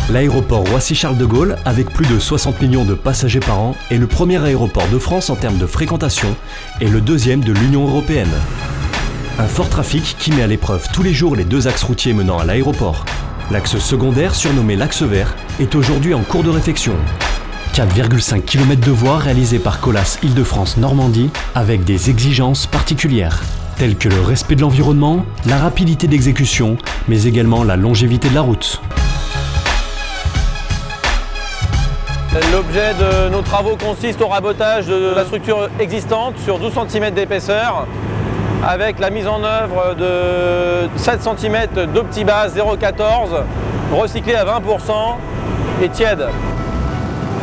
L'aéroport Roissy-Charles de Gaulle, avec plus de 60 millions de passagers par an, est le premier aéroport de France en termes de fréquentation et le deuxième de l'Union européenne. Un fort trafic qui met à l'épreuve tous les jours les deux axes routiers menant à l'aéroport. L'axe secondaire, surnommé l'axe vert, est aujourd'hui en cours de réfection. 4,5 km de voies réalisées par Colas Île-de-France-Normandie avec des exigences particulières, telles que le respect de l'environnement, la rapidité d'exécution, mais également la longévité de la route. L'objet de nos travaux consiste au rabotage de la structure existante sur 12 cm d'épaisseur avec la mise en œuvre de 7 cm d'optibase 0,14 recyclé à 20% et tiède.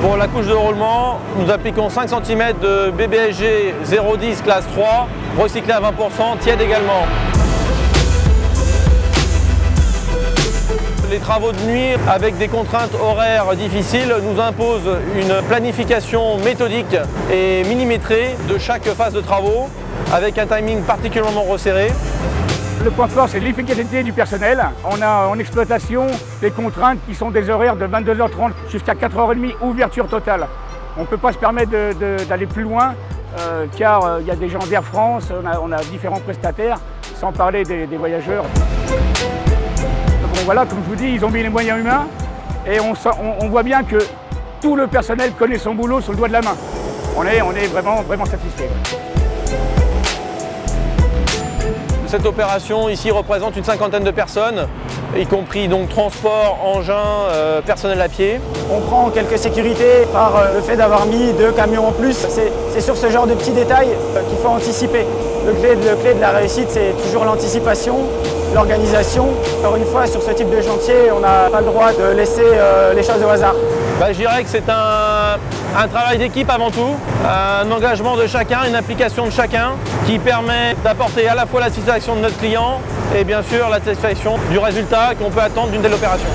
Pour la couche de roulement, nous appliquons 5 cm de BBSG 0,10 classe 3 recyclé à 20%, tiède également. Les travaux de nuit, avec des contraintes horaires difficiles, nous imposent une planification méthodique et millimétrée de chaque phase de travaux, avec un timing particulièrement resserré. Le point fort, c'est l'efficacité du personnel. On a en exploitation des contraintes qui sont des horaires de 22h30 jusqu'à 4h30, ouverture totale. On ne peut pas se permettre d'aller plus loin, car il y a des gens d'Air France, on a différents prestataires, sans parler des voyageurs. Bon, voilà, comme je vous dis, ils ont mis les moyens humains et on voit bien que tout le personnel connaît son boulot sur le doigt de la main. On est vraiment satisfait. Cette opération ici représente une cinquantaine de personnes, y compris donc transport, engins, personnel à pied. On prend quelques sécurités par le fait d'avoir mis 2 camions en plus. C'est sur ce genre de petits détails qu'il faut anticiper. Le clé de la réussite, c'est toujours l'anticipation, l'organisation. Encore une fois, sur ce type de chantier, on n'a pas le droit de laisser les choses au hasard. Je dirais que c'est un travail d'équipe avant tout, un engagement de chacun, une implication de chacun qui permet d'apporter à la fois la satisfaction de notre client et bien sûr la satisfaction du résultat qu'on peut attendre d'une telle opération.